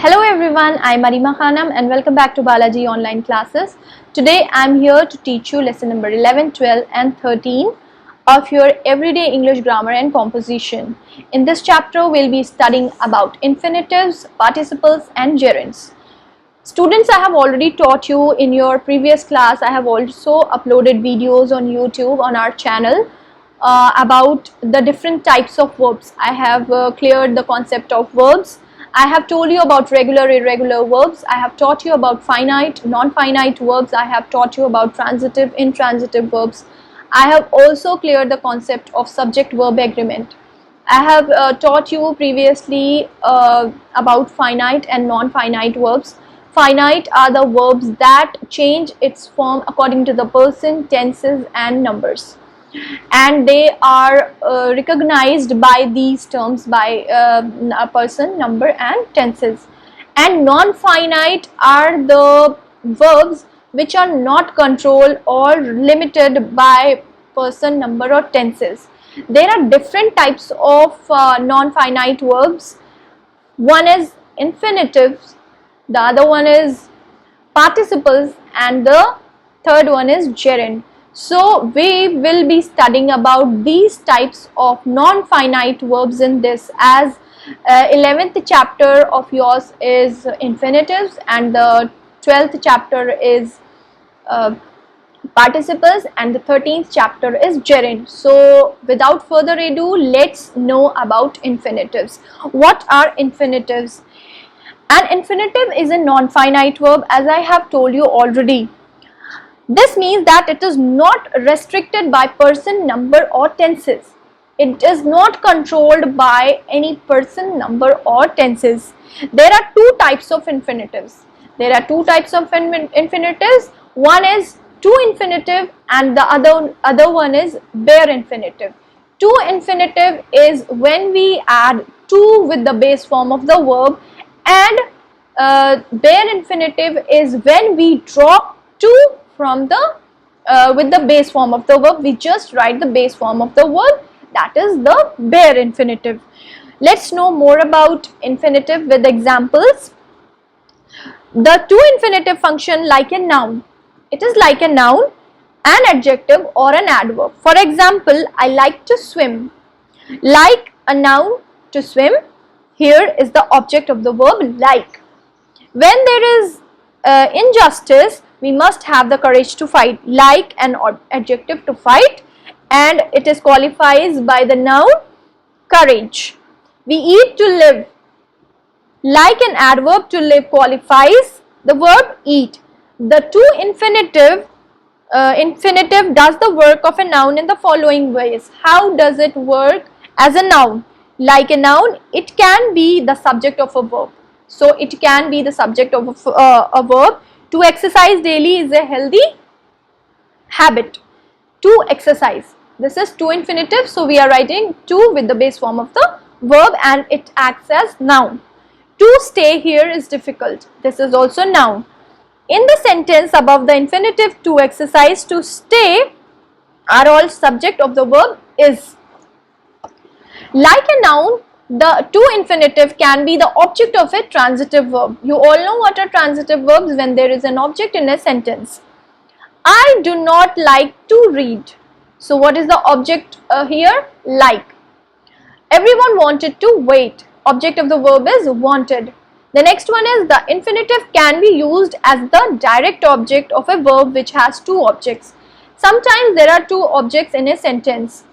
Hello everyone, I am Arima Khanam and welcome back to Balajee online classes. Today I am here to teach you lesson number 11, 12 and 13 of your everyday English grammar and composition. In this chapter we will be studying about infinitives, participles and gerunds. Students, I have already taught you in your previous class. I have also uploaded videos on YouTube on our channel about the different types of verbs. I have cleared the concept of verbs. I have told you about regular, irregular verbs. I have taught you about finite, non-finite verbs. I have taught you about transitive, intransitive verbs. I have also cleared the concept of subject-verb agreement. I have taught you previously about finite and non-finite verbs. Finite are the verbs that change its form according to the person, tenses and numbers. And they are recognized by these terms, by a person, number and tenses. And non-finite are the verbs which are not controlled or limited by person, number or tenses. There are different types of non-finite verbs. One is infinitives, the other one is participles and the third one is gerund. So we will be studying about these types of non-finite verbs in this, as 11th chapter of yours is infinitives and the 12th chapter is participles and the 13th chapter is gerund. So without further ado, let's know about infinitives. What are infinitives? An infinitive is a non-finite verb, as I have told you already. This means that it is not restricted by person, number or tenses. It is not controlled by any person, number or tenses. There are two types of infinitives. One is two infinitive and the other one is bare infinitive. Two infinitive is when we add to with the base form of the verb, and bare infinitive is when we drop to from the with the base form of the verb. We just write the base form of the verb, that is the bare infinitive. Let's know more about infinitive with examples. The two infinitive function like a noun. It is like a noun, an adjective or an adverb. For example, I like to swim. Like a noun, to swim. Here is the object of the verb like. When there is injustice, we must have the courage to fight. Like an adjective, to fight, and it is qualified by the noun courage. We eat to live. Like an adverb, to live qualifies the verb eat. The two infinitive does the work of a noun in the following ways. How does it work as a noun? Like a noun, it can be the subject of a verb. So it can be the subject of a verb. To exercise daily is a healthy habit. To exercise. This is two infinitive, so we are writing to with the base form of the verb and it acts as noun. To stay here is difficult. This is also noun. In the sentence above, the infinitive to exercise, to stay are all subject of the verb is. Like a noun, the two infinitive can be the object of a transitive verb. You all know what are transitive verbs when there is an object in a sentence. I do not like to read. So what is the object here? Like. Everyone wanted to wait. Object of the verb is wanted. The next one is the infinitive can be used as the direct object of a verb which has two objects. Sometimes there are two objects in a sentence.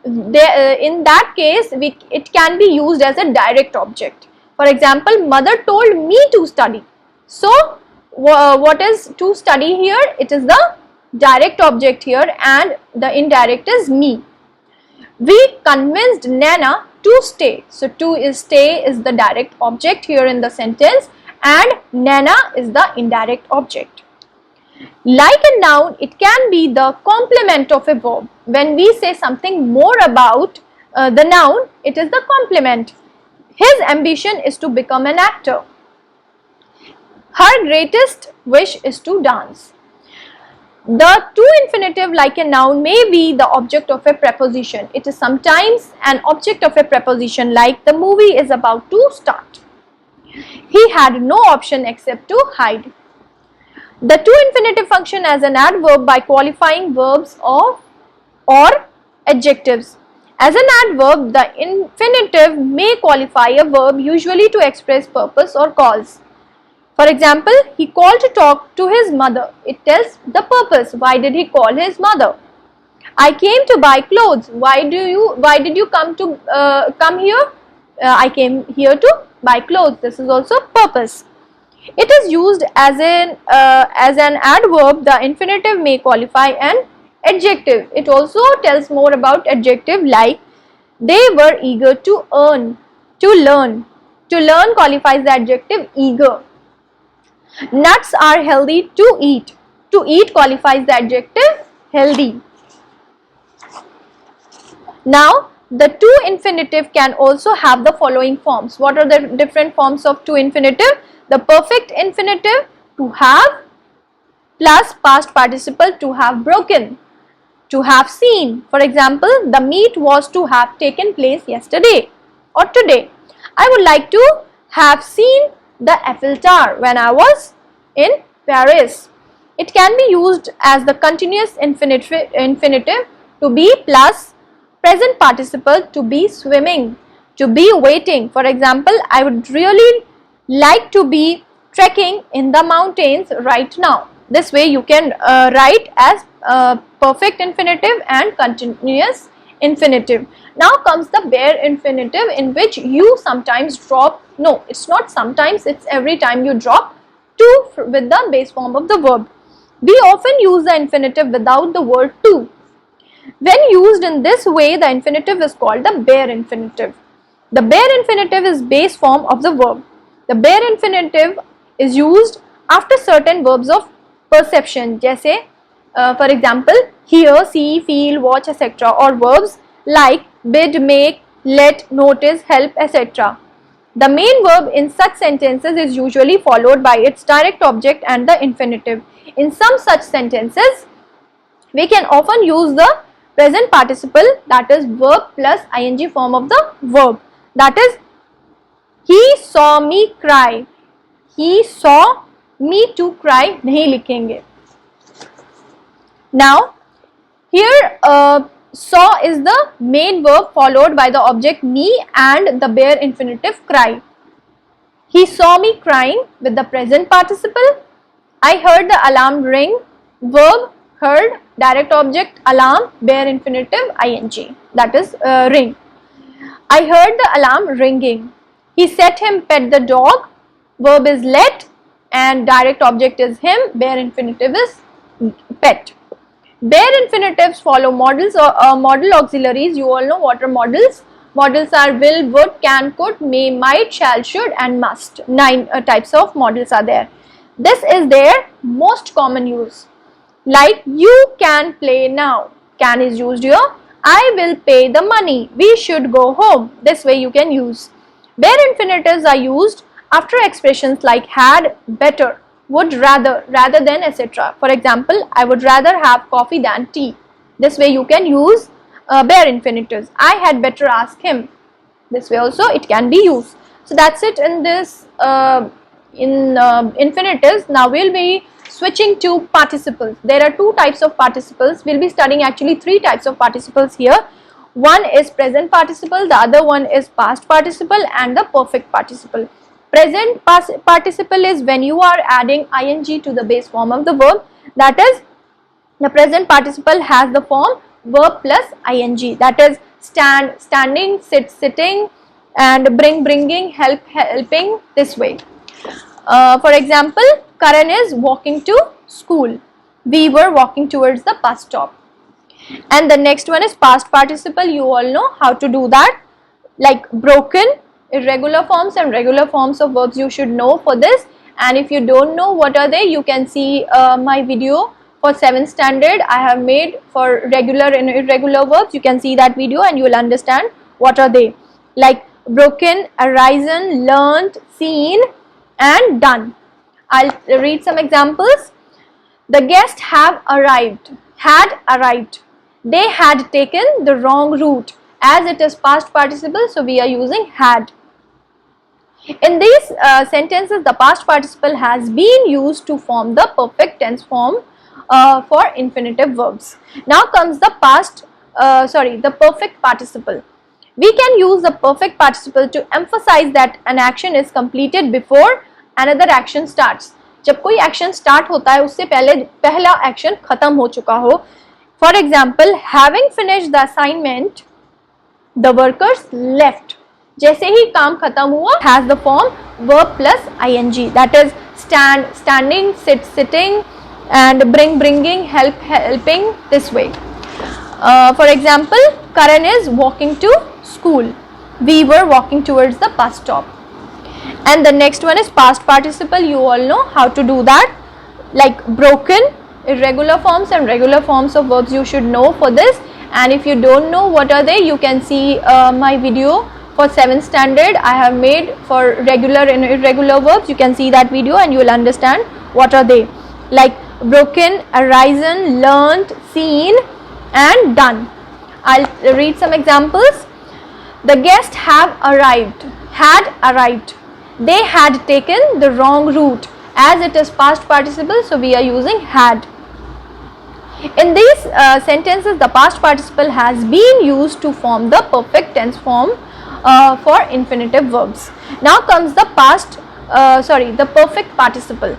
In that case, it can be used as a direct object. For example, mother told me to study. So what is to study here? It is the direct object here and the indirect is me. We convinced Nana to stay. So to is stay is the direct object here in the sentence and Nana is the indirect object. Like a noun, it can be the complement of a verb. When we say something more about the noun, it is the complement. His ambition is to become an actor. Her greatest wish is to dance. The two infinitive like a noun may be the object of a preposition. It is sometimes an object of a preposition, like the movie is about to start. He had no option except to hide. The two infinitive function as an adverb by qualifying verbs or adjectives. As an adverb, the infinitive may qualify a verb usually to express purpose or cause. For example, he called to talk to his mother. It tells the purpose. Why did he call his mother? I came to buy clothes. Why did you come here? I came here to buy clothes. This is also purpose. It is used as an adverb. The infinitive may qualify an adjective. It also tells more about adjective, like they were eager to learn. To learn qualifies the adjective eager. Nuts are healthy to eat. To eat qualifies the adjective healthy. Now, the two infinitive can also have the following forms. What are the different forms of two infinitive? The perfect infinitive, to have, plus past participle, to have broken, to have seen. For example, the meet was to have taken place yesterday or today. I would like to have seen the Eiffel Tower when I was in Paris. It can be used as the continuous infinitive, to be, plus present participle, to be swimming, to be waiting. For example, I would really like to be trekking in the mountains right now. This way you can write as perfect infinitive and continuous infinitive. Now comes the bare infinitive, in which you sometimes drop, no, it's not sometimes, it's every time you drop to with the base form of the verb. We often use the infinitive without the word to. When used in this way, the infinitive is called the bare infinitive. The bare infinitive is base form of the verb. The bare infinitive is used after certain verbs of perception, जैसे for example, hear, see, feel, watch, etc., or verbs like bid, make, let, notice, help, etc. The main verb in such sentences is usually followed by its direct object and the infinitive. In some such sentences, we can often use the present participle, that is verb plus ing form of the verb. That is, he saw me cry. He saw me to cry नहीं लिखेंगे. Now, here saw is the main verb followed by the object me and the bare infinitive cry. He saw me crying with the present participle. I heard the alarm ring. Verb heard, direct object alarm, bare infinitive ing, that is ring. I heard the alarm ringing. He set him pet the dog. Verb is let and direct object is him, bare infinitive is pet. Bare infinitives follow modals or modal auxiliaries. You all know what are modals. Modals are will, would, can, could, may, might, shall, should and must. 9 types of modals are there. This is their most common use. Like you can play now. Can is used here. I will pay the money. We should go home. This way you can use. Bare infinitives are used after expressions like had, better, would rather, rather than, etc. For example, I would rather have coffee than tea. This way you can use bare infinitives. I had better ask him. This way also it can be used. So that's it in this infinitives. Now we'll be switching to participles. There are two types of participles. We'll be studying actually 3 types of participles here. One is present participle, the other one is past participle and the perfect participle. Present participle is when you are adding ing to the base form of the verb. That is, the present participle has the form verb plus ing. That is stand, standing, sit, sitting, and bring, bringing, help, helping, this way. For example, Karan is walking to school. We were walking towards the bus stop. And the next one is past participle. You all know how to do that. Like broken, irregular forms and regular forms of verbs you should know for this. And if you don't know what are they, you can see my video for 7th standard I have made for regular and irregular verbs. You can see that video and you will understand what are they. Like broken, arisen, learnt, seen and done. I'll read some examples. The guests have arrived, had arrived. They had taken the wrong route. As it is past participle, so we are using had. In these sentences, the past participle has been used to form the perfect tense form for infinitive verbs. Now comes the the perfect participle. We can use the perfect participle to emphasize that an action is completed before another action starts. जब कोई action start होता है उससे पहले पहला action खत्म हो चुका हो. For example, having finished the assignment, the workers left. जैसे ही काम खत्म हुआ has the form verb plus ing, that is stand, standing, sit, sitting, and bring, bringing, help, helping, this way. For example, Karan is walking to school. We were walking towards the bus stop. And the next one is past participle. You all know how to do that, like broken, irregular forms and regular forms of verbs you should know for this. And if you don't know what are they, you can see my video for 7th standard I have made for regular and irregular verbs. You can see that video and you will understand what are they, like broken, arisen, learnt, seen, and done. I'll read some examples. The guests have arrived, had arrived. They had taken the wrong route. As it is past participle, so we are using had. In these sentences, the past participle has been used to form the perfect tense form for infinitive verbs. Now comes the the perfect participle.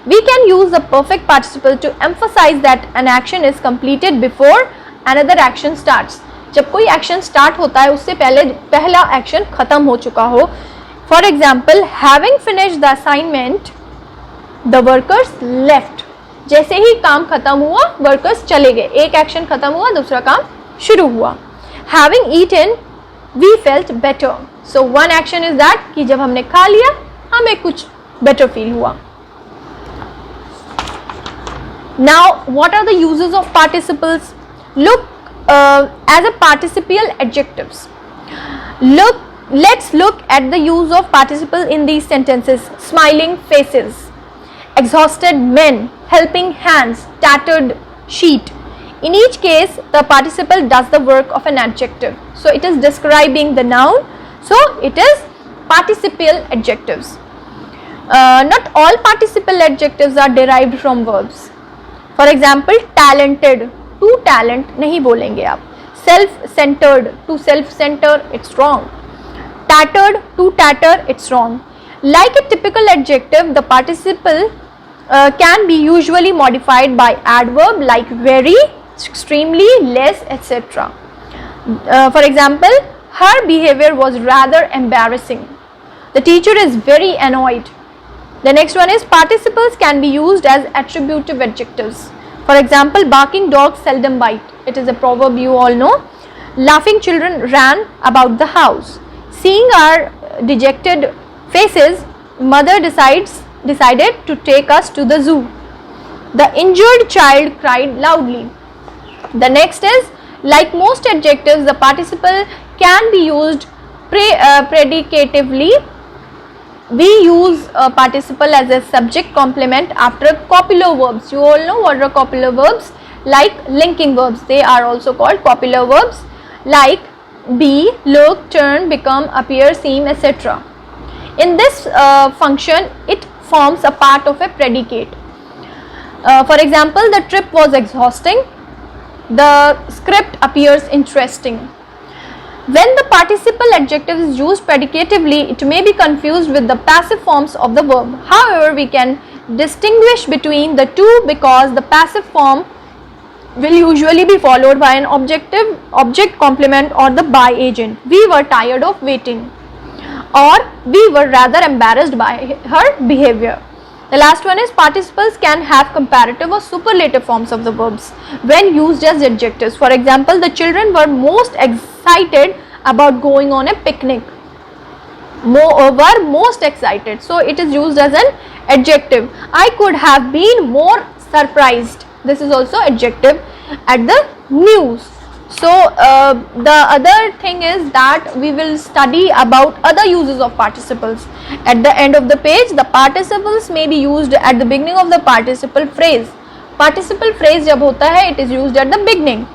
We can use the perfect participle to emphasize that an action is completed before another action starts. जब कोई action start होता है उससे पहले पहला action खत्म हो चुका हो. For example, having finished the assignment, the workers left. जैसे ही काम खत्म हुआ वर्कर्स चले गए. एक एक्शन खत्म हुआ दूसरा काम शुरू हुआ. Having eaten, we felt better. So one action is that कि जब हमने खा लिया हमें कुछ better feel हुआ. Now what are the uses of participles? Look as a participial adjectives. Let's look at the use of participle in these sentences. Smiling faces, exhausted men, helping hands, tattered sheet. In each case, the participle does the work of an adjective. So it is describing the noun. So it is participial adjectives. Not all participial adjectives are derived from verbs. For example, talented, to talent नहीं बोलेंगे आप. Self-centered, to self-center, it's wrong. Tattered, to tatter, it's wrong. Like a typical adjective, the participle can be usually modified by adverb like very, extremely, less, etc. For example, her behavior was rather embarrassing. The teacher is very annoyed. The next one is participles can be used as attributive adjectives. For example, barking dogs seldom bite. It is a proverb you all know. Laughing children ran about the house. Seeing our dejected faces, mother decided to take us to the zoo. The injured child cried loudly. The next is, like most adjectives, the participle can be used predicatively. We use a participle as a subject complement after copular verbs. You all know what are copular verbs? Like linking verbs. They are also called copular verbs, like be, look, turn, become, appear, seem, etc. In this function, it forms a part of a predicate. For example, the trip was exhausting. The script appears interesting. When the participle adjective is used predicatively, it may be confused with the passive forms of the verb. However, we can distinguish between the two because the passive form will usually be followed by an object complement or the by agent. We were tired of waiting, or we were rather embarrassed by her behavior. The last one is participles can have comparative or superlative forms of the verbs when used as adjectives. For example, the children were most excited about going on a picnic. Were most excited. So it is used as an adjective. I could have been more surprised. This is also adjective at the news. So the other thing is that we will study about other uses of participles. At the end of the page, the participles may be used at the beginning of the participle phrase. Participle phrase जब होता है, it is used at the beginning.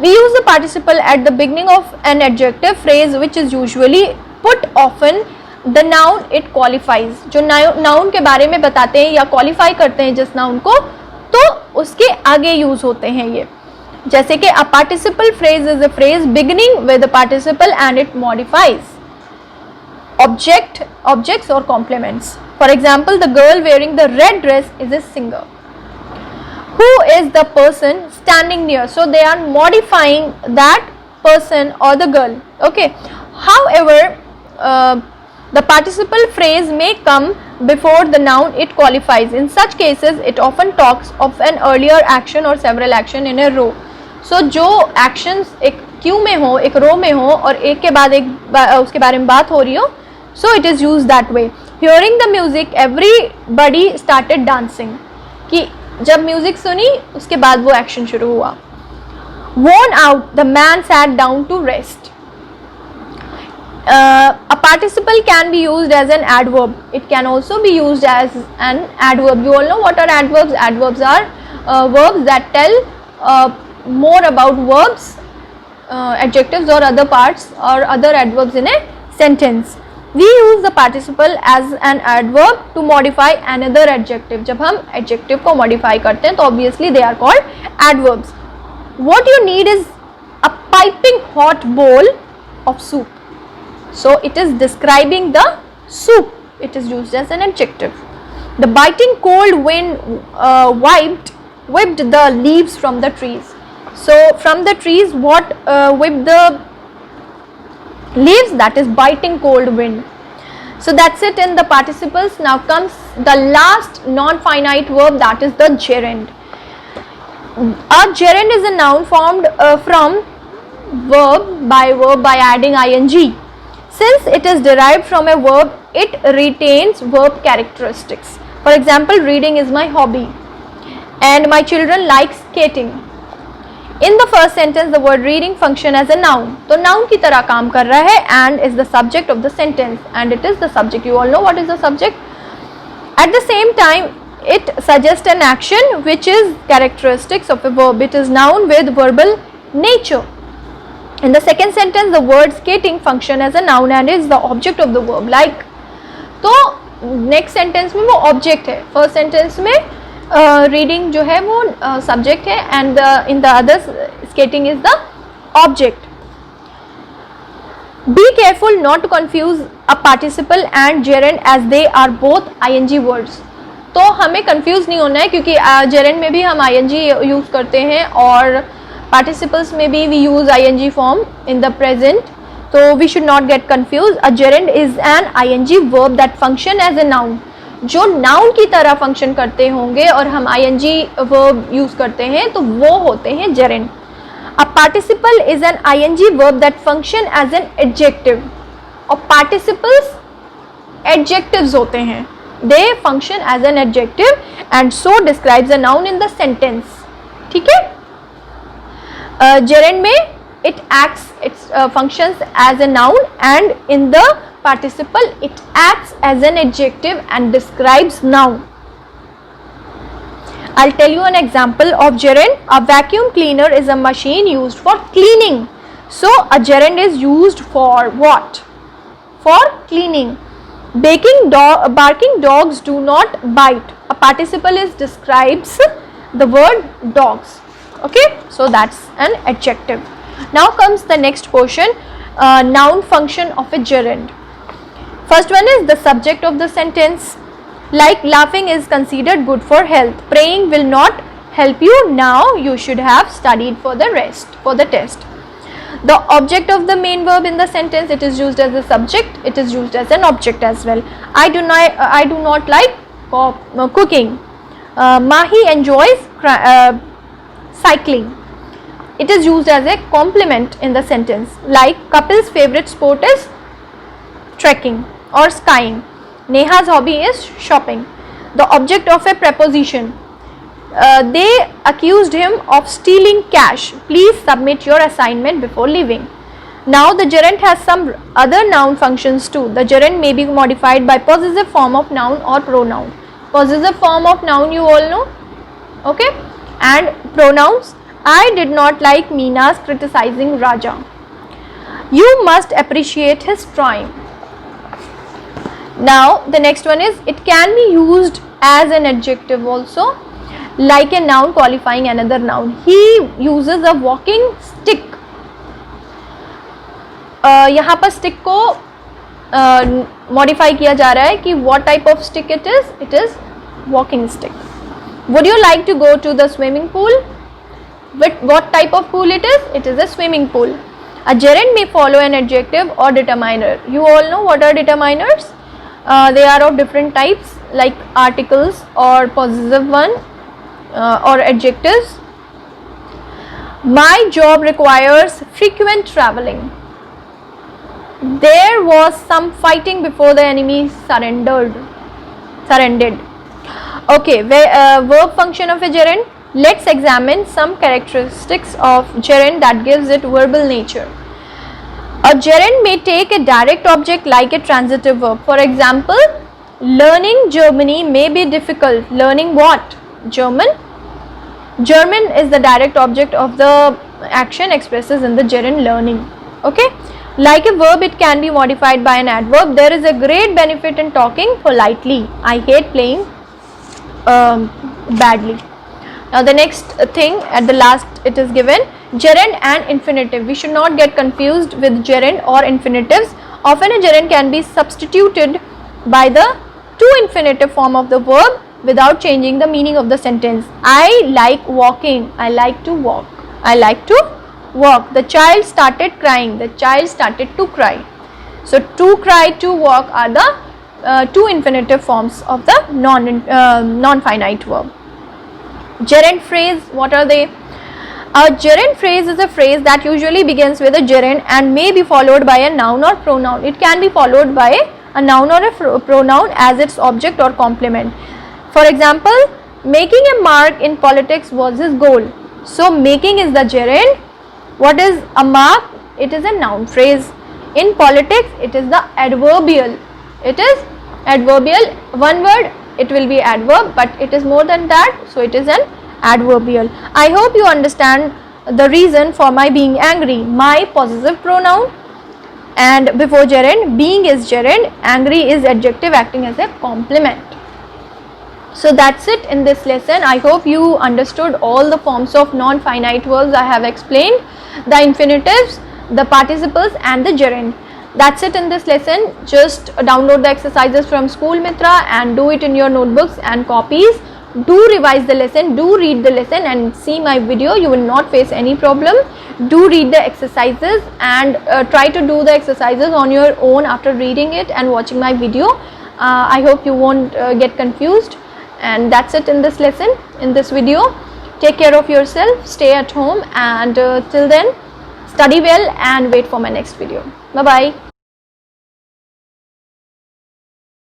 We use the participle at the beginning of an adjective phrase which is usually put often the noun it qualifies, जो noun के बारे में बताते हैं या qualify करते हैं जिस noun को, तो उसके आगे use होते हैं ये. जैसे कि a participle phrase is a phrase beginning with a participle and it modifies objects or complements. For example, the girl wearing the red dress is a singer. Who is the person standing near? So they are modifying that person or the girl. Okay. However, the participle phrase may come before the noun it qualifies. In such cases, it often talks of an earlier action or several action in a row. So जो actions एक queue में हो, एक row में हो और एक के बाद एक उसके बारे में बात हो रही हो, so it is used that way. Hearing the music, everybody started dancing. कि जब म्यूजिक सुनी उसके बाद वो एक्शन शुरू हुआ. Worn out, the man sat down to rest. A participle can be used as an adverb. It can also be used as an adverb. You all know what are adverbs? Adverbs are verbs that tell more about verbs, adjectives or other parts or other adverbs in a sentence. We use the participle as an adverb to modify another adjective. जब हम adjective को modify करते हैं तो obviously they are called adverbs. What you need is a piping hot bowl of soup. So it is describing the soup. It is used as an adjective. The biting cold wind whipped the leaves from the trees. So from the trees, what whipped the leaves? That is biting cold wind. So that's it in the participles. Now comes the last non-finite verb, that is the gerund. A gerund is a noun formed from verb by adding ing. Since it is derived from a verb, it retains verb characteristics. For example, reading is my hobby and my children like skating. In the first sentence, the word reading function as a noun. तो noun की तरह काम कर रहा है and is the subject of the sentence, and it is the subject. You all know what is the subject. At the same time, it suggests an action which is characteristics of a verb. It is noun with verbal nature. In the second sentence, the word skating function as a noun and is the object of the verb. Like, तो next sentence में वो object है. First sentence में reading जो है वो subject है and in the others skating is the object. Be careful not to confuse a participle and gerund as they are both ing words. तो हमें confuse नहीं होना है क्योंकि gerund में भी हम ing use करते हैं और participles में भी we use ing form in the present. So we should not get confused. A gerund is an ing verb that function as a noun. जो नाउन की तरह फंक्शन करते होंगे और हम ing वर्ब यूज करते हैं तो वो होते हैं gerund. A participle is an ing verb that function as an adjective. और पार्टिसिपल्स एडजेक्टिव्स होते हैं. They function as an adjective and so describes a noun in the sentence. ठीक है. जेरेंड में it functions as a noun, and in the participle it acts as an adjective and describes noun. I'll tell you an example of gerund. A vacuum cleaner is a machine used for cleaning. So a gerund is used for what? For cleaning. Barking dogs do not bite. A participle describes the word dogs. Okay, so that's an adjective. Now comes the next portion, noun function of a gerund. First one is the subject of the sentence. Like laughing is considered good for health. Praying will not help you now. You should have studied for the test. The object of the main verb in the sentence, it is used as a subject. It is used as an object as well. I do not like cooking. Mahi enjoys cycling. It is used as a complement in the sentence. Like Kapil's favorite sport is trekking or skiing. Neha's hobby is shopping. The object of a preposition. They accused him of stealing cash. Please submit your assignment before leaving. Now the gerund has some other noun functions too. The gerund may be modified by possessive form of noun or pronoun. Possessive form of noun you all know. Okay. And pronouns. I did not like Meena's criticizing Raja. You must appreciate his trying. Now the next one is, it can be used as an adjective also, like a noun qualifying another noun. He uses a walking stick. यहाँ पर stick को modify किया जा रहा है कि what type of stick it is walking stick. Would you like to go to the swimming pool? What type of pool it is? It is a swimming pool. A gerund may follow an adjective or determiner. You all know what are determiners? They are of different types, like articles or possessive one or adjectives. My job requires frequent traveling. There was some fighting before the enemy surrendered. Okay, verb function of a gerund. Let's examine some characteristics of gerund that gives it verbal nature. A gerund may take a direct object like a transitive verb. For example, learning Germany may be difficult. Learning what? German. German is the direct object of the action expresses in the gerund learning. Okay. Like a verb, it can be modified by an adverb. There is a great benefit in talking politely. I hate playing badly. Now the next thing at the last, it is given gerund and infinitive. We should not get confused with gerund or infinitives. Often a gerund can be substituted by the two infinitive form of the verb without changing the meaning of the sentence. I like walking. I like to walk. I like to walk. The child started crying. The child started to cry. So to cry, to walk are the two infinitive forms of the non-finite verb. Gerund phrase, what are they? A gerund phrase is a phrase that usually begins with a gerund and may be followed by a noun or pronoun. It can be followed by a noun or a pronoun as its object or complement. For example, making a mark in politics was his goal. So making is the gerund. What is a mark? It is a noun phrase. In politics, it is the adverbial. It is adverbial. One word, it will be adverb, but it is more than that, so it is an adverbial. I hope you understand the reason for my being angry. My possessive pronoun, and before gerund, being is gerund, angry is adjective acting as a complement. So that's it in this lesson. I hope you understood all the forms of non-finite verbs I have explained, the infinitives, the participles and the gerund. That's it in this lesson. Just download the exercises from School Mitra and do it in your notebooks and copies. Do revise the lesson, do read the lesson and see my video. You will not face any problem. Do read the exercises and try to do the exercises on your own after reading it and watching my video. I hope you won't get confused. And that's it in this lesson, in this video. Take care of yourself, stay at home, and till then, study well and wait for my next video. Bye bye.